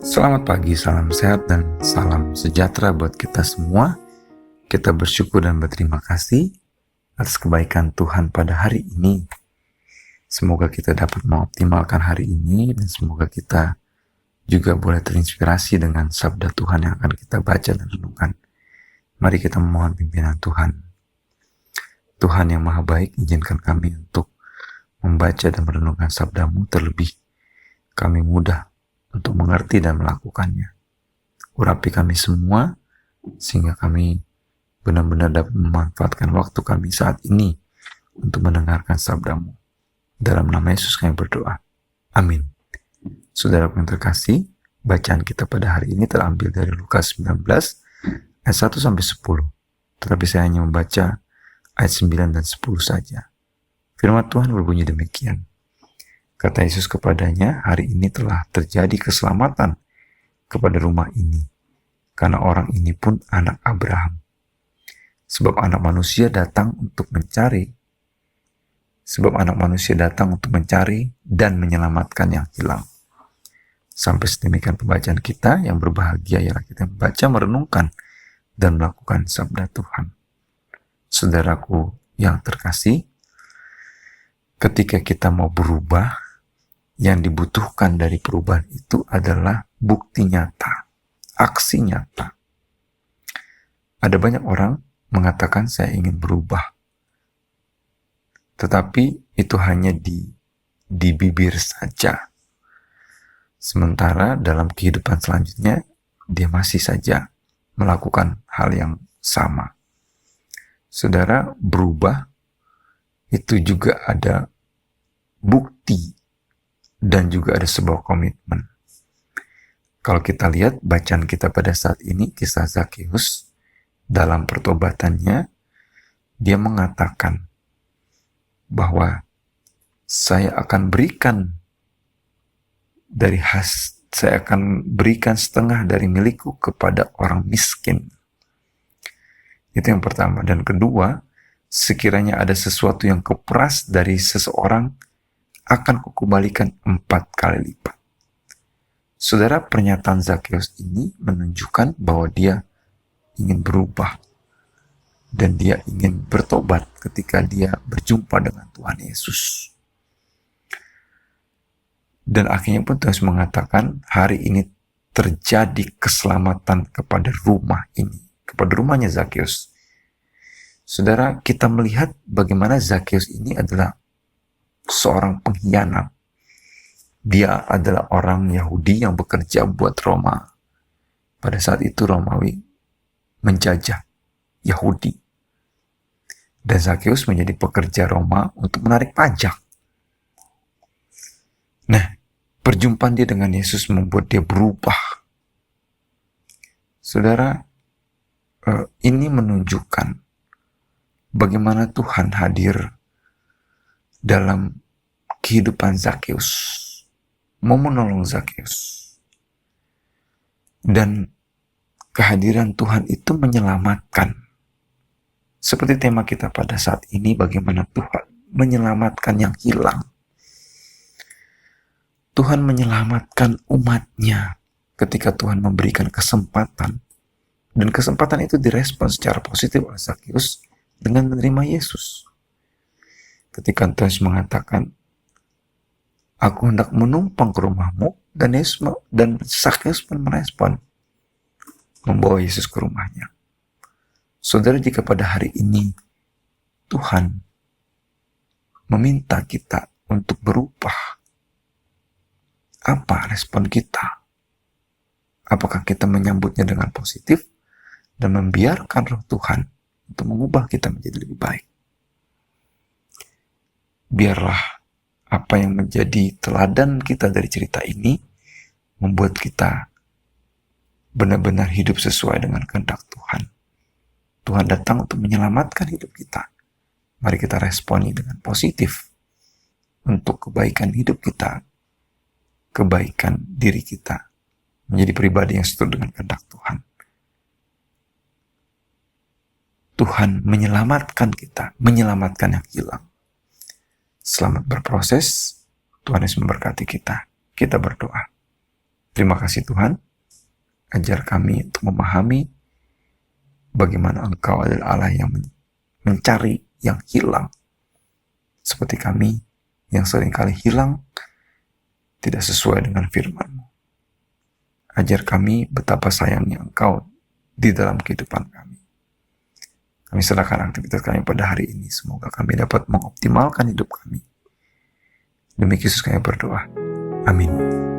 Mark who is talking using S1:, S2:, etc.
S1: Selamat pagi, salam sehat dan salam sejahtera buat kita semua. Kita bersyukur dan berterima kasih atas kebaikan Tuhan pada hari ini. Semoga kita dapat mengoptimalkan hari ini dan semoga kita juga boleh terinspirasi dengan sabda Tuhan yang akan kita baca dan renungkan. Mari kita memohon pimpinan Tuhan. Tuhan yang maha baik, izinkan kami untuk membaca dan merenungkan sabda-Mu, terlebih kami mudah untuk mengerti dan melakukannya. Urapi kami semua, sehingga kami benar-benar dapat memanfaatkan waktu kami saat ini untuk mendengarkan sabda-Mu. Dalam nama Yesus kami berdoa. Amin. Saudara yang terkasih, bacaan kita pada hari ini terambil dari Lukas 19, ayat 1-10. Tetapi saya hanya membaca ayat 9 dan 10 saja. Firman Tuhan berbunyi demikian. Kata Yesus kepadanya, hari ini telah terjadi keselamatan kepada rumah ini, karena orang ini pun anak Abraham. Sebab anak manusia datang untuk mencari dan menyelamatkan yang hilang. Sampai sedemikian pembacaan kita, yang berbahagia ialah kita membaca, merenungkan, dan melakukan sabda Tuhan. Saudaraku yang terkasih, ketika kita mau berubah, yang dibutuhkan dari perubahan itu adalah bukti nyata, aksi nyata. Ada banyak orang mengatakan saya ingin berubah, tetapi itu hanya di bibir saja. Sementara dalam kehidupan selanjutnya, dia masih saja melakukan hal yang sama. Saudara, berubah itu juga ada bukti dan juga ada sebuah komitmen. Kalau kita lihat bacaan kita pada saat ini, kisah Zakheus dalam pertobatannya, dia mengatakan bahwa saya akan berikan setengah dari milikku kepada orang miskin. Itu yang pertama. Dan kedua, sekiranya ada sesuatu yang kuperas dari seseorang, akan kukembalikan 4 kali lipat. Saudara, pernyataan Zakheus ini menunjukkan bahwa dia ingin berubah dan dia ingin bertobat ketika dia berjumpa dengan Tuhan Yesus. Dan akhirnya pun Tuhan mengatakan, hari ini terjadi keselamatan kepada rumah ini, kepada rumahnya Zakheus. Saudara, kita melihat bagaimana Zakheus ini adalah seorang pengkhianat. Dia adalah orang Yahudi yang bekerja buat Roma. Pada saat itu Romawi menjajah Yahudi. Dan Zakheus menjadi pekerja Roma untuk menarik pajak. Nah, perjumpaan dia dengan Yesus membuat dia berubah. Saudara, ini menunjukkan bagaimana Tuhan hadir dalam kehidupan Zakheus, mau menolong Zakheus. Dan kehadiran Tuhan itu menyelamatkan. Seperti tema kita pada saat ini, bagaimana Tuhan menyelamatkan yang hilang. Tuhan menyelamatkan umatnya ketika Tuhan memberikan kesempatan. Dan kesempatan itu direspon secara positif oleh Zakheus dengan menerima Yesus. Ketika Yesus mengatakan, aku hendak menumpang ke rumahmu, dan Zakheus pun merespon, membawa Yesus ke rumahnya. Saudara, jika pada hari ini Tuhan meminta kita untuk berubah, apa respon kita? Apakah kita menyambutnya dengan positif dan membiarkan Roh Tuhan untuk mengubah kita menjadi lebih baik? Biarlah apa yang menjadi teladan kita dari cerita ini membuat kita benar-benar hidup sesuai dengan kehendak Tuhan. Tuhan datang untuk menyelamatkan hidup kita. Mari kita responi dengan positif untuk kebaikan hidup kita, kebaikan diri kita, menjadi pribadi yang seturut dengan kehendak Tuhan. Tuhan menyelamatkan kita, menyelamatkan yang hilang. Selamat berproses. Tuhan Yesus memberkati kita. Kita berdoa. Terima kasih Tuhan, ajar kami untuk memahami bagaimana Engkau adalah Allah yang mencari yang hilang, seperti kami yang seringkali hilang tidak sesuai dengan firman-Mu. Ajar kami betapa sayangnya Engkau di dalam kehidupan kami. Kami serahkan aktivitas kami pada hari ini. Semoga kami dapat mengoptimalkan hidup kami. Demi Yesus kami berdoa. Amin.